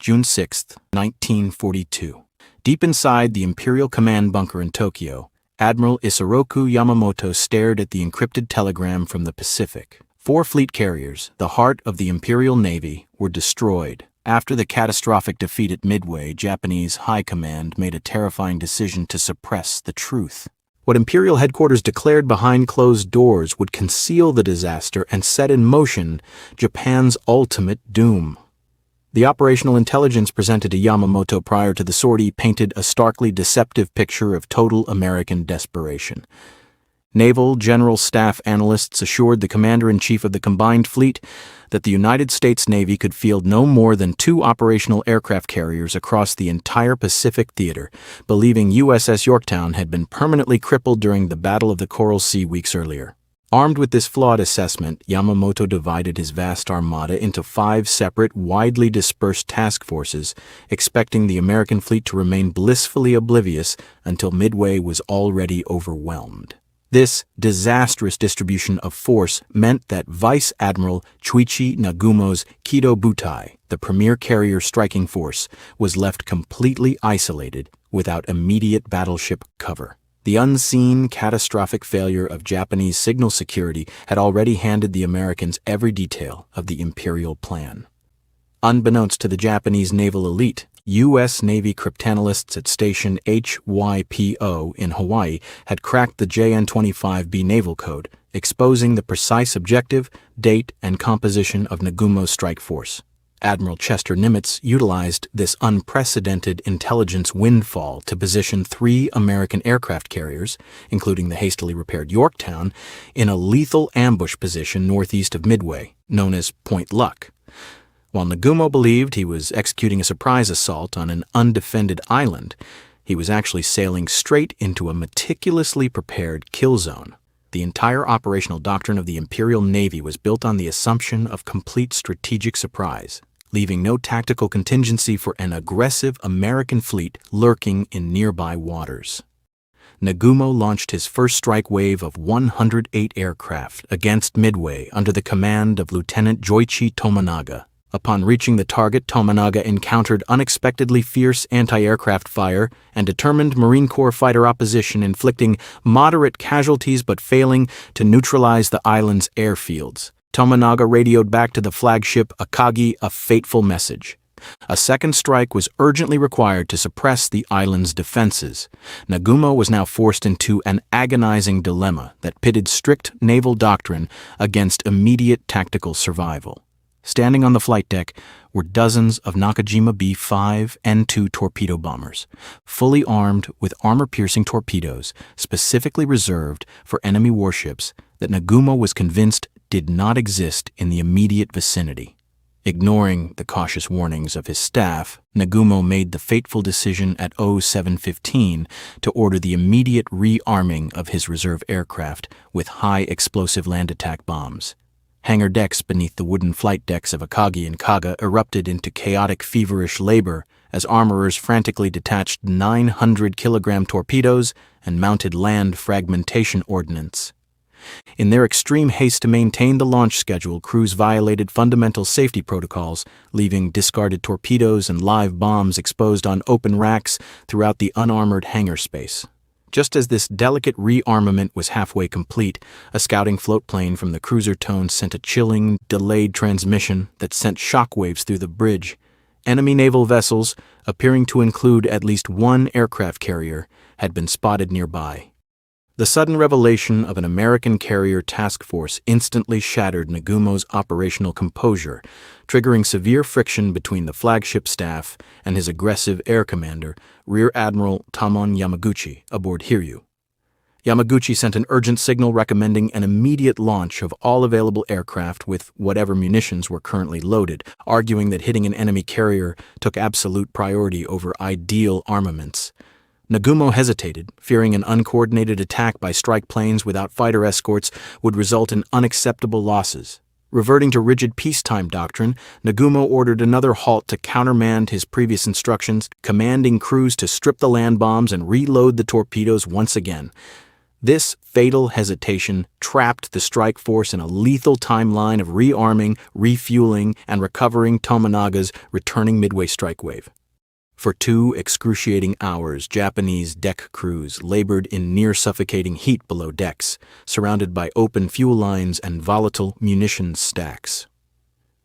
June 6, 1942. Deep inside the Imperial Command bunker in Tokyo, Admiral Isoroku Yamamoto stared at the encrypted telegram from the Pacific. 4 fleet carriers, the heart of the Imperial Navy, were destroyed. After the catastrophic defeat at Midway, Japanese High Command made a terrifying decision to suppress the truth. What Imperial headquarters declared behind closed doors would conceal the disaster and set in motion Japan's ultimate doom. The operational intelligence presented to Yamamoto prior to the sortie painted a starkly deceptive picture of total American desperation. Naval General Staff analysts assured the Commander-in-Chief of the Combined Fleet that the United States Navy could field no more than 2 operational aircraft carriers across the entire Pacific theater, believing USS Yorktown had been permanently crippled during the Battle of the Coral Sea weeks earlier. Armed with this flawed assessment, Yamamoto divided his vast armada into 5 separate, widely dispersed task forces, expecting the American fleet to remain blissfully oblivious until Midway was already overwhelmed. This disastrous distribution of force meant that Vice Admiral Chuichi Nagumo's Kido Butai, the premier carrier striking force, was left completely isolated without immediate battleship cover. The unseen, catastrophic failure of Japanese signal security had already handed the Americans every detail of the Imperial plan. Unbeknownst to the Japanese naval elite, U.S. Navy cryptanalysts at Station HYPO in Hawaii had cracked the JN-25B naval code, exposing the precise objective, date, and composition of Nagumo's strike force. Admiral Chester Nimitz utilized this unprecedented intelligence windfall to position 3 American aircraft carriers, including the hastily repaired Yorktown, in a lethal ambush position northeast of Midway, known as Point Luck. While Nagumo believed he was executing a surprise assault on an undefended island, he was actually sailing straight into a meticulously prepared kill zone. The entire operational doctrine of the Imperial Navy was built on the assumption of complete strategic surprise, leaving no tactical contingency for an aggressive American fleet lurking in nearby waters. Nagumo launched his first strike wave of 108 aircraft against Midway under the command of Lieutenant Joichi Tomonaga. Upon reaching the target, Tomonaga encountered unexpectedly fierce anti-aircraft fire and determined Marine Corps fighter opposition, inflicting moderate casualties but failing to neutralize the island's airfields. Tomonaga radioed back to the flagship Akagi a fateful message. A second strike was urgently required to suppress the island's defenses. Nagumo was now forced into an agonizing dilemma that pitted strict naval doctrine against immediate tactical survival. Standing on the flight deck were dozens of Nakajima B-5 N-2 torpedo bombers, fully armed with armor-piercing torpedoes specifically reserved for enemy warships that Nagumo was convinced did not exist in the immediate vicinity. Ignoring the cautious warnings of his staff, Nagumo made the fateful decision at 07:15 to order the immediate rearming of his reserve aircraft with high-explosive land attack bombs. Hangar decks beneath the wooden flight decks of Akagi and Kaga erupted into chaotic, feverish labor as armorers frantically detached 900-kilogram torpedoes and mounted land fragmentation ordnance. In their extreme haste to maintain the launch schedule, crews violated fundamental safety protocols, leaving discarded torpedoes and live bombs exposed on open racks throughout the unarmored hangar space. Just as this delicate rearmament was halfway complete, a scouting float plane from the cruiser Tone sent a chilling, delayed transmission that sent shockwaves through the bridge. Enemy naval vessels, appearing to include at least 1 aircraft carrier, had been spotted nearby. The sudden revelation of an American carrier task force instantly shattered Nagumo's operational composure, triggering severe friction between the flagship staff and his aggressive air commander, Rear Admiral Tamon Yamaguchi, aboard Hiryu. Yamaguchi sent an urgent signal recommending an immediate launch of all available aircraft with whatever munitions were currently loaded, arguing that hitting an enemy carrier took absolute priority over ideal armaments. Nagumo hesitated, fearing an uncoordinated attack by strike planes without fighter escorts would result in unacceptable losses. Reverting to rigid peacetime doctrine, Nagumo ordered another halt to countermand his previous instructions, commanding crews to strip the land bombs and reload the torpedoes once again. This fatal hesitation trapped the strike force in a lethal timeline of rearming, refueling, and recovering Tomonaga's returning Midway strike wave. For 2 excruciating hours, Japanese deck crews labored in near-suffocating heat below decks, surrounded by open fuel lines and volatile munitions stacks.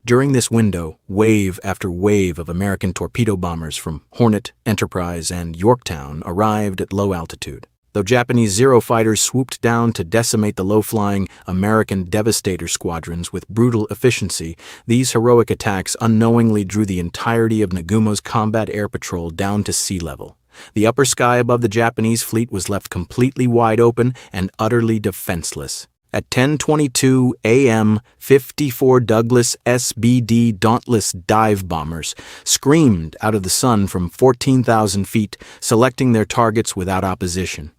During this window, wave after wave of American torpedo bombers from Hornet, Enterprise, and Yorktown arrived at low altitude. Though Japanese Zero fighters swooped down to decimate the low-flying American Devastator squadrons with brutal efficiency, these heroic attacks unknowingly drew the entirety of Nagumo's combat air patrol down to sea level. The upper sky above the Japanese fleet was left completely wide open and utterly defenseless. At 10:22 a.m., 54 Douglas SBD Dauntless dive bombers screamed out of the sun from 14,000 feet, selecting their targets without opposition.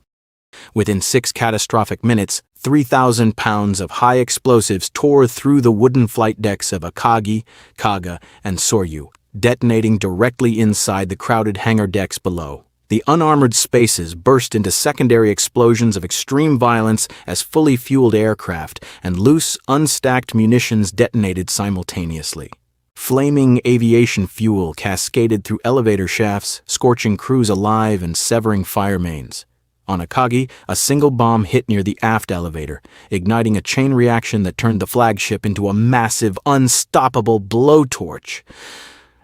Within 6 catastrophic minutes, 3,000 pounds of high explosives tore through the wooden flight decks of Akagi, Kaga, and Soryu, detonating directly inside the crowded hangar decks below. The unarmored spaces burst into secondary explosions of extreme violence as fully fueled aircraft and loose, unstacked munitions detonated simultaneously. Flaming aviation fuel cascaded through elevator shafts, scorching crews alive and severing fire mains. On Akagi, a single bomb hit near the aft elevator, igniting a chain reaction that turned the flagship into a massive, unstoppable blowtorch.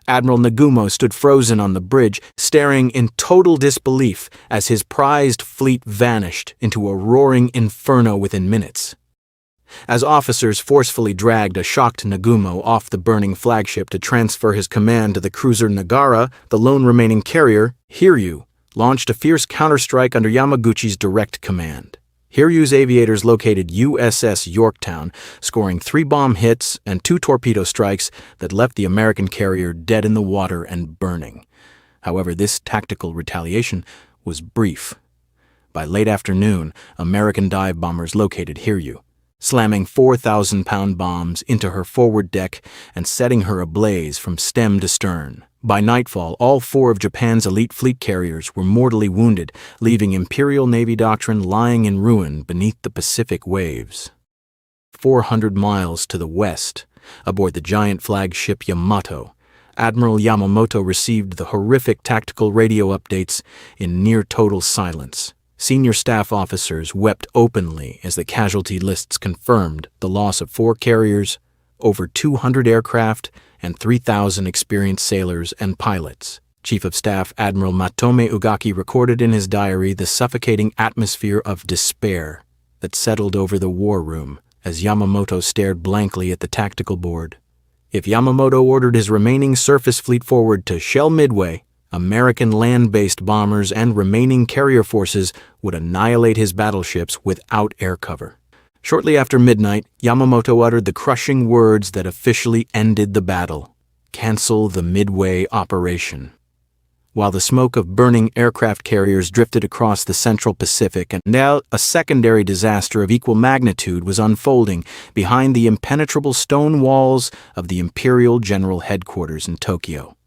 Admiral Nagumo stood frozen on the bridge, staring in total disbelief as his prized fleet vanished into a roaring inferno within minutes. As officers forcefully dragged a shocked Nagumo off the burning flagship to transfer his command to the cruiser Nagara, the lone remaining carrier, Hiryu, launched a fierce counterstrike under Yamaguchi's direct command. Hiryu's aviators located USS Yorktown, scoring 3 bomb hits and 2 torpedo strikes that left the American carrier dead in the water and burning. However, this tactical retaliation was brief. By late afternoon, American dive bombers located Hiryu, slamming 4,000-pound bombs into her forward deck and setting her ablaze from stem to stern. By nightfall, all 4 of Japan's elite fleet carriers were mortally wounded, leaving Imperial Navy doctrine lying in ruin beneath the Pacific waves. 400 miles to the west, aboard the giant flagship Yamato, Admiral Yamamoto received the horrific tactical radio updates in near-total silence. Senior staff officers wept openly as the casualty lists confirmed the loss of 4 carriers, over 200 aircraft, and 3,000 experienced sailors and pilots. Chief of Staff Admiral Matome Ugaki recorded in his diary the suffocating atmosphere of despair that settled over the war room as Yamamoto stared blankly at the tactical board. If Yamamoto ordered his remaining surface fleet forward to shell Midway, American land-based bombers and remaining carrier forces would annihilate his battleships without air cover. Shortly after midnight, Yamamoto uttered the crushing words that officially ended the battle: "Cancel the Midway operation." While the smoke of burning aircraft carriers drifted across the central Pacific, and now a secondary disaster of equal magnitude was unfolding behind the impenetrable stone walls of the Imperial General Headquarters in Tokyo.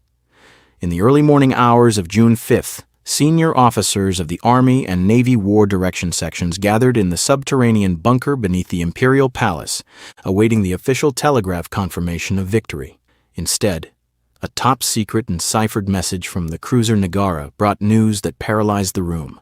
In the early morning hours of June 5th, senior officers of the Army and Navy War Direction Sections gathered in the subterranean bunker beneath the Imperial Palace, awaiting the official telegraph confirmation of victory. Instead, a top-secret and ciphered message from the cruiser Nagara brought news that paralyzed the room.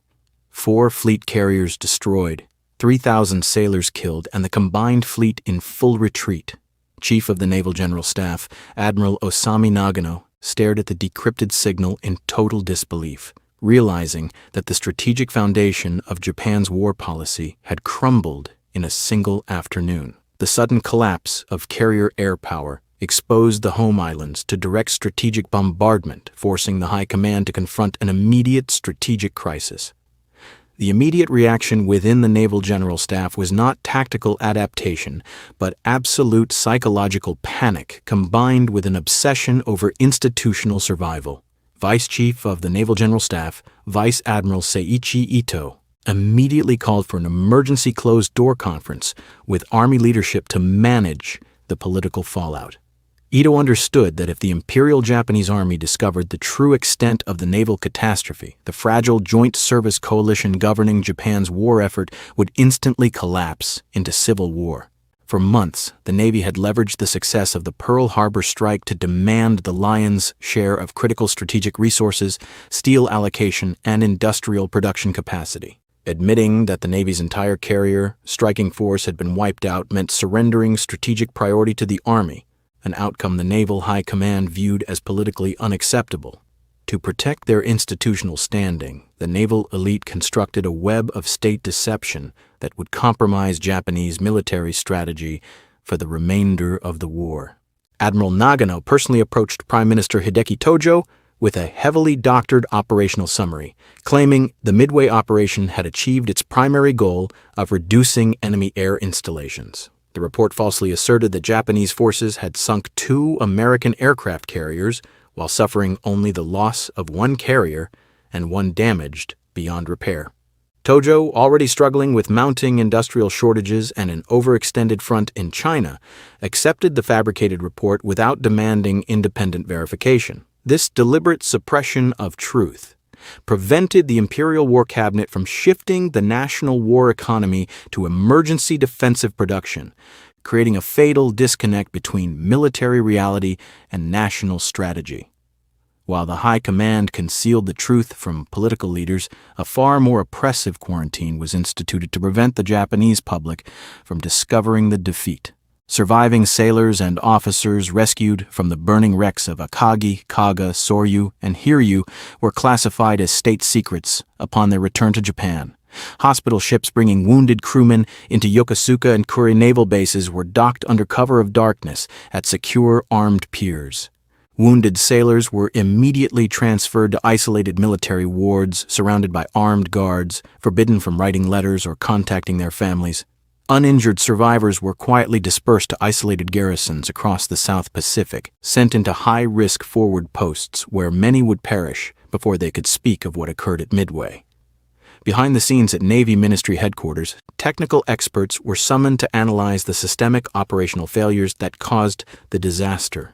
4 fleet carriers destroyed, 3,000 sailors killed, and the combined fleet in full retreat. Chief of the Naval General Staff, Admiral Osami Nagano, stared at the decrypted signal in total disbelief, realizing that the strategic foundation of Japan's war policy had crumbled in a single afternoon. The sudden collapse of carrier air power exposed the home islands to direct strategic bombardment, forcing the High Command to confront an immediate strategic crisis. The immediate reaction within the Naval General Staff was not tactical adaptation, but absolute psychological panic combined with an obsession over institutional survival. Vice Chief of the Naval General Staff, Vice Admiral Seiichi Ito, immediately called for an emergency closed-door conference with Army leadership to manage the political fallout. Ito understood that if the Imperial Japanese Army discovered the true extent of the naval catastrophe, the fragile joint service coalition governing Japan's war effort would instantly collapse into civil war. For months, the Navy had leveraged the success of the Pearl Harbor strike to demand the lion's share of critical strategic resources, steel allocation, and industrial production capacity. Admitting that the Navy's entire carrier striking force had been wiped out meant surrendering strategic priority to the Army, an outcome the Naval High Command viewed as politically unacceptable. To protect their institutional standing, the naval elite constructed a web of state deception that would compromise Japanese military strategy for the remainder of the war. Admiral Nagano personally approached Prime Minister Hideki Tojo with a heavily doctored operational summary, claiming the Midway operation had achieved its primary goal of reducing enemy air installations. The report falsely asserted that Japanese forces had sunk 2 American aircraft carriers while suffering only the loss of 1 carrier and 1 damaged beyond repair. Tojo, already struggling with mounting industrial shortages and an overextended front in China, accepted the fabricated report without demanding independent verification. This deliberate suppression of truth prevented the Imperial War Cabinet from shifting the national war economy to emergency defensive production, creating a fatal disconnect between military reality and national strategy. While the High Command concealed the truth from political leaders, a far more oppressive quarantine was instituted to prevent the Japanese public from discovering the defeat. Surviving sailors and officers rescued from the burning wrecks of Akagi, Kaga, Soryu, and Hiryu were classified as state secrets upon their return to Japan. Hospital ships bringing wounded crewmen into Yokosuka and Kure naval bases were docked under cover of darkness at secure armed piers. Wounded sailors were immediately transferred to isolated military wards surrounded by armed guards, forbidden from writing letters or contacting their families. Uninjured survivors were quietly dispersed to isolated garrisons across the South Pacific, sent into high-risk forward posts where many would perish before they could speak of what occurred at Midway. Behind the scenes at Navy Ministry headquarters, technical experts were summoned to analyze the systemic operational failures that caused the disaster.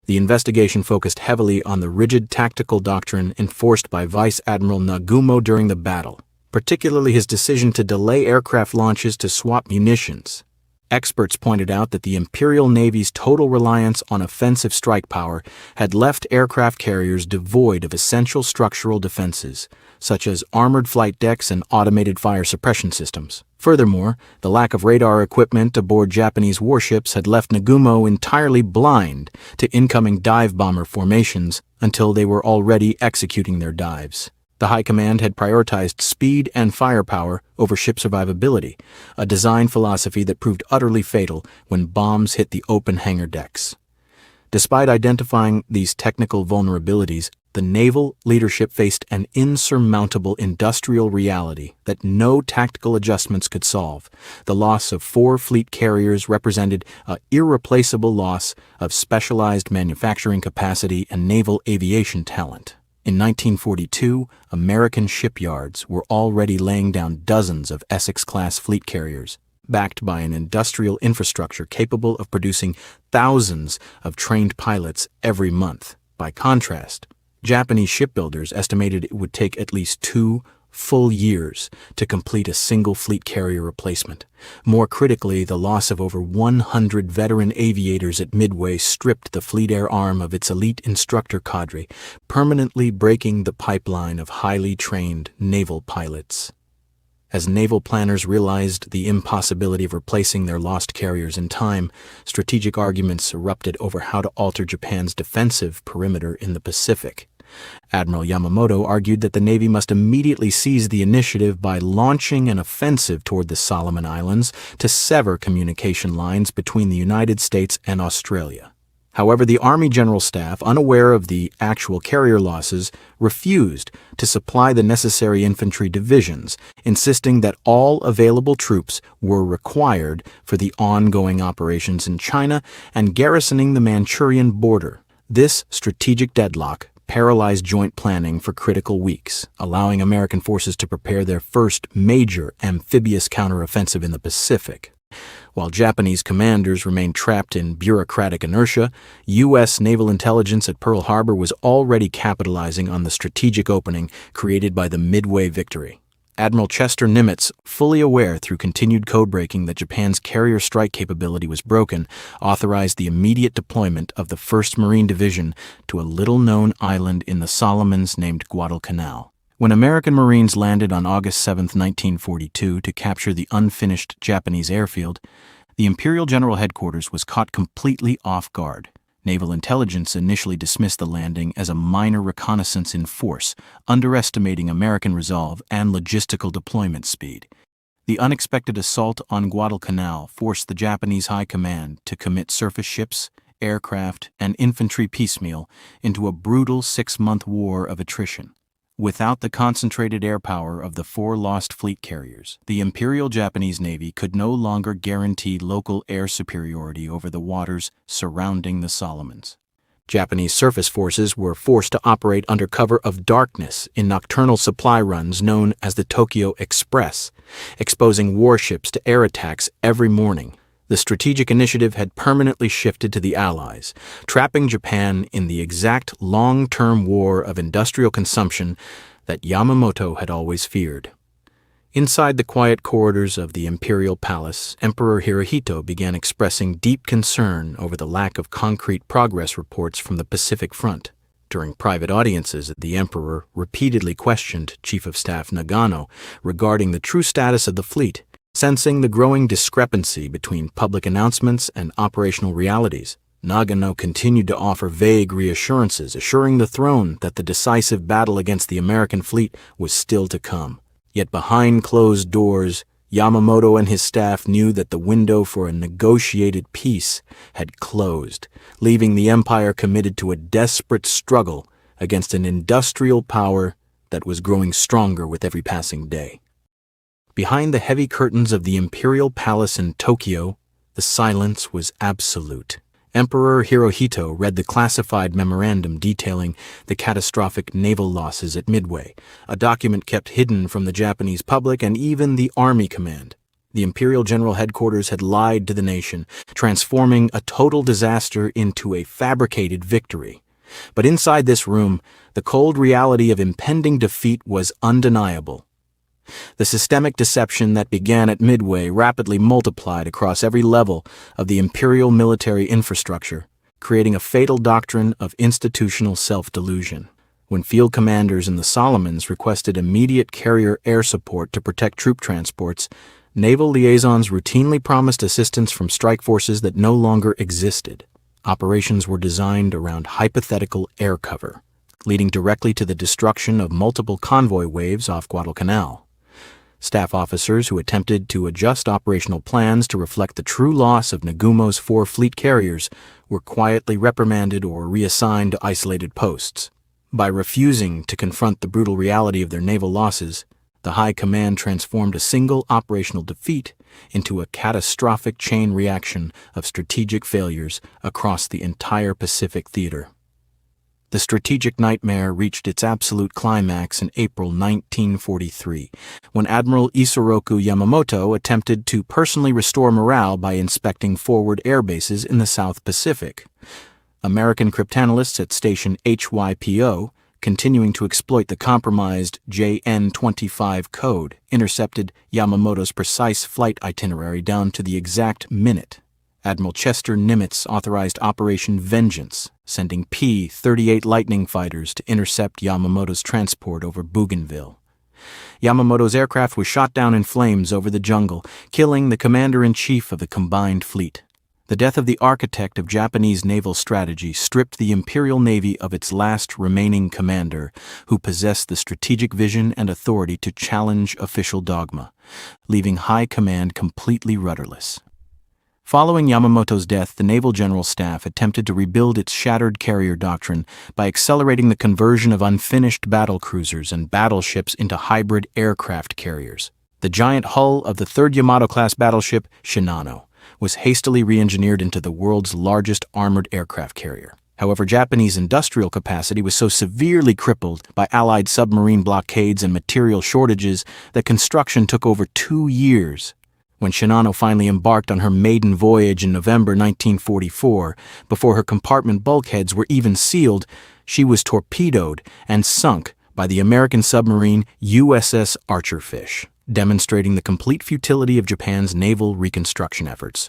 The investigation focused heavily on the rigid tactical doctrine enforced by Vice Admiral Nagumo during the battle, particularly his decision to delay aircraft launches to swap munitions. Experts pointed out that the Imperial Navy's total reliance on offensive strike power had left aircraft carriers devoid of essential structural defenses, such as armored flight decks and automated fire suppression systems. Furthermore, the lack of radar equipment aboard Japanese warships had left Nagumo entirely blind to incoming dive bomber formations until they were already executing their dives. The High Command had prioritized speed and firepower over ship survivability, a design philosophy that proved utterly fatal when bombs hit the open hangar decks. Despite identifying these technical vulnerabilities, the naval leadership faced an insurmountable industrial reality that no tactical adjustments could solve. The loss of 4 fleet carriers represented an irreplaceable loss of specialized manufacturing capacity and naval aviation talent. In 1942, American shipyards were already laying down dozens of Essex-class fleet carriers, backed by an industrial infrastructure capable of producing thousands of trained pilots every month. By contrast, Japanese shipbuilders estimated it would take at least 2 full years to complete a single fleet carrier replacement. More critically, the loss of over 100 veteran aviators at Midway stripped the Fleet Air arm of its elite instructor cadre, permanently breaking the pipeline of highly trained naval pilots. As naval planners realized the impossibility of replacing their lost carriers in time, strategic arguments erupted over how to alter Japan's defensive perimeter in the Pacific. Admiral Yamamoto argued that the Navy must immediately seize the initiative by launching an offensive toward the Solomon Islands to sever communication lines between the United States and Australia. However, the Army General Staff, unaware of the actual carrier losses, refused to supply the necessary infantry divisions, insisting that all available troops were required for the ongoing operations in China and garrisoning the Manchurian border. This strategic deadlock paralyzed joint planning for critical weeks, allowing American forces to prepare their first major amphibious counteroffensive in the Pacific. While Japanese commanders remained trapped in bureaucratic inertia, U.S. naval intelligence at Pearl Harbor was already capitalizing on the strategic opening created by the Midway victory. Admiral Chester Nimitz, fully aware through continued code-breaking that Japan's carrier strike capability was broken, authorized the immediate deployment of the 1st Marine Division to a little-known island in the Solomons named Guadalcanal. When American Marines landed on August 7, 1942, to capture the unfinished Japanese airfield, the Imperial General Headquarters was caught completely off guard. Naval intelligence initially dismissed the landing as a minor reconnaissance in force, underestimating American resolve and logistical deployment speed. The unexpected assault on Guadalcanal forced the Japanese High Command to commit surface ships, aircraft, and infantry piecemeal into a brutal 6-month war of attrition. Without the concentrated air power of the 4 lost fleet carriers, the Imperial Japanese Navy could no longer guarantee local air superiority over the waters surrounding the Solomons. Japanese surface forces were forced to operate under cover of darkness in nocturnal supply runs known as the Tokyo Express, exposing warships to air attacks every morning. The strategic initiative had permanently shifted to the Allies, trapping Japan in the exact long-term war of industrial consumption that Yamamoto had always feared. Inside the quiet corridors of the Imperial Palace, Emperor Hirohito began expressing deep concern over the lack of concrete progress reports from the Pacific Front. During private audiences, the Emperor repeatedly questioned Chief of Staff Nagano regarding the true status of the fleet. Sensing the growing discrepancy between public announcements and operational realities, Nagano continued to offer vague reassurances, assuring the throne that the decisive battle against the American fleet was still to come. Yet behind closed doors, Yamamoto and his staff knew that the window for a negotiated peace had closed, leaving the empire committed to a desperate struggle against an industrial power that was growing stronger with every passing day. Behind the heavy curtains of the Imperial Palace in Tokyo, the silence was absolute. Emperor Hirohito read the classified memorandum detailing the catastrophic naval losses at Midway, a document kept hidden from the Japanese public and even the Army Command. The Imperial General Headquarters had lied to the nation, transforming a total disaster into a fabricated victory. But inside this room, the cold reality of impending defeat was undeniable. The systemic deception that began at Midway rapidly multiplied across every level of the imperial military infrastructure, creating a fatal doctrine of institutional self-delusion. When field commanders in the Solomons requested immediate carrier air support to protect troop transports, naval liaisons routinely promised assistance from strike forces that no longer existed. Operations were designed around hypothetical air cover, leading directly to the destruction of multiple convoy waves off Guadalcanal. Staff officers who attempted to adjust operational plans to reflect the true loss of Nagumo's 4 fleet carriers were quietly reprimanded or reassigned to isolated posts. By refusing to confront the brutal reality of their naval losses, the High Command transformed a single operational defeat into a catastrophic chain reaction of strategic failures across the entire Pacific theater. The strategic nightmare reached its absolute climax in April 1943, when Admiral Isoroku Yamamoto attempted to personally restore morale by inspecting forward air bases in the South Pacific. American cryptanalysts at Station HYPO, continuing to exploit the compromised JN-25 code, intercepted Yamamoto's precise flight itinerary down to the exact minute. Admiral Chester Nimitz authorized Operation Vengeance, sending P-38 Lightning fighters to intercept Yamamoto's transport over Bougainville. Yamamoto's aircraft was shot down in flames over the jungle, killing the commander-in-chief of the combined fleet. The death of the architect of Japanese naval strategy stripped the Imperial Navy of its last remaining commander, who possessed the strategic vision and authority to challenge official dogma, leaving High Command completely rudderless. Following Yamamoto's death, the Naval General Staff attempted to rebuild its shattered carrier doctrine by accelerating the conversion of unfinished battle cruisers and battleships into hybrid aircraft carriers. The giant hull of the 3rd Yamato-class battleship, Shinano, was hastily re-engineered into the world's largest armored aircraft carrier. However, Japanese industrial capacity was so severely crippled by Allied submarine blockades and material shortages that construction took over 2 years. When Shinano finally embarked on her maiden voyage in November 1944, before her compartment bulkheads were even sealed, she was torpedoed and sunk by the American submarine USS Archerfish, demonstrating the complete futility of Japan's naval reconstruction efforts.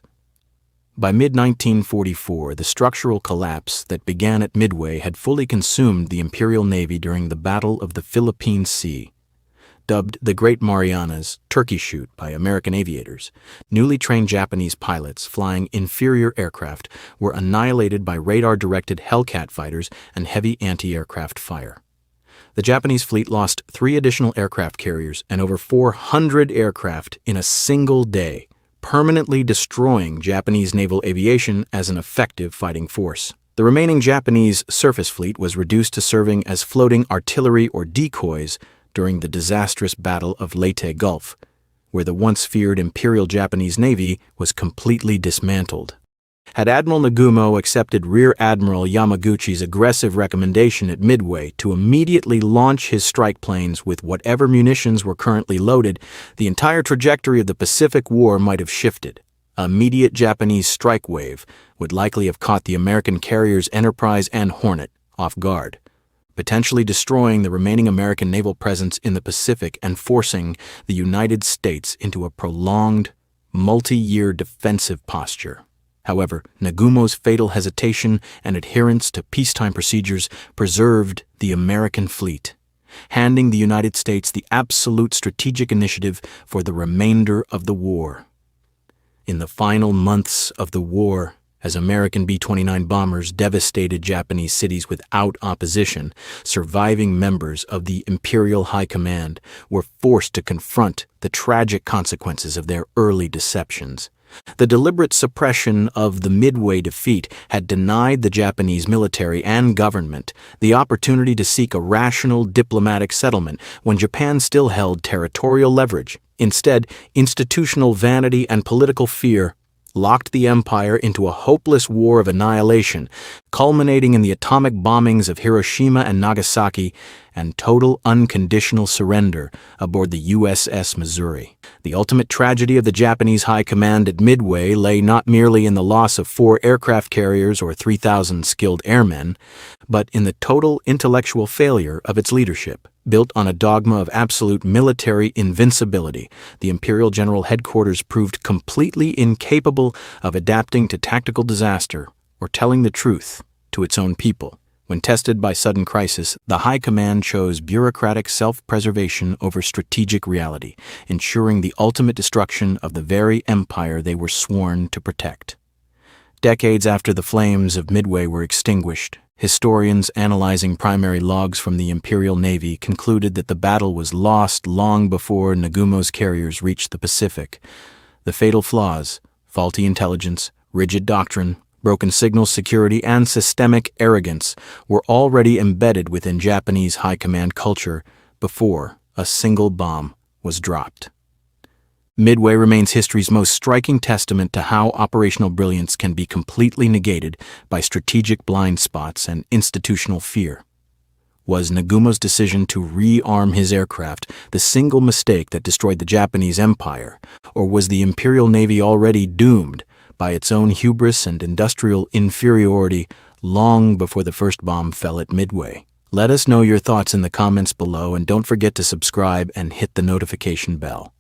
By mid-1944, the structural collapse that began at Midway had fully consumed the Imperial Navy during the Battle of the Philippine Sea. Dubbed the Great Marianas Turkey Shoot by American aviators, newly trained Japanese pilots flying inferior aircraft were annihilated by radar-directed Hellcat fighters and heavy anti-aircraft fire. The Japanese fleet lost 3 additional aircraft carriers and over 400 aircraft in a single day, permanently destroying Japanese naval aviation as an effective fighting force. The remaining Japanese surface fleet was reduced to serving as floating artillery or decoys during the disastrous Battle of Leyte Gulf, where the once feared Imperial Japanese Navy was completely dismantled. Had Admiral Nagumo accepted Rear Admiral Yamaguchi's aggressive recommendation at Midway to immediately launch his strike planes with whatever munitions were currently loaded, the entire trajectory of the Pacific War might have shifted. An immediate Japanese strike wave would likely have caught the American carriers Enterprise and Hornet off guard, potentially destroying the remaining American naval presence in the Pacific and forcing the United States into a prolonged, multi-year defensive posture. However, Nagumo's fatal hesitation and adherence to peacetime procedures preserved the American fleet, handing the United States the absolute strategic initiative for the remainder of the war. In the final months of the war, as American B-29 bombers devastated Japanese cities without opposition, surviving members of the Imperial High Command were forced to confront the tragic consequences of their early deceptions. The deliberate suppression of the Midway defeat had denied the Japanese military and government the opportunity to seek a rational diplomatic settlement when Japan still held territorial leverage. Instead, institutional vanity and political fear locked the empire into a hopeless war of annihilation, culminating in the atomic bombings of Hiroshima and Nagasaki and total unconditional surrender aboard the USS Missouri. The ultimate tragedy of the Japanese High Command at Midway lay not merely in the loss of 4 aircraft carriers or 3,000 skilled airmen, but in the total intellectual failure of its leadership. Built on a dogma of absolute military invincibility, the Imperial General Headquarters proved completely incapable of adapting to tactical disaster or telling the truth to its own people. When tested by sudden crisis, the High Command chose bureaucratic self-preservation over strategic reality, ensuring the ultimate destruction of the very empire they were sworn to protect. Decades after the flames of Midway were extinguished, historians analyzing primary logs from the Imperial Navy concluded that the battle was lost long before Nagumo's carriers reached the Pacific. The fatal flaws, faulty intelligence, rigid doctrine, broken signal security, and systemic arrogance were already embedded within Japanese high command culture before a single bomb was dropped. Midway remains history's most striking testament to how operational brilliance can be completely negated by strategic blind spots and institutional fear. Was Nagumo's decision to rearm his aircraft the single mistake that destroyed the Japanese Empire, or was the Imperial Navy already doomed by its own hubris and industrial inferiority long before the first bomb fell at Midway? Let us know your thoughts in the comments below, and don't forget to subscribe and hit the notification bell.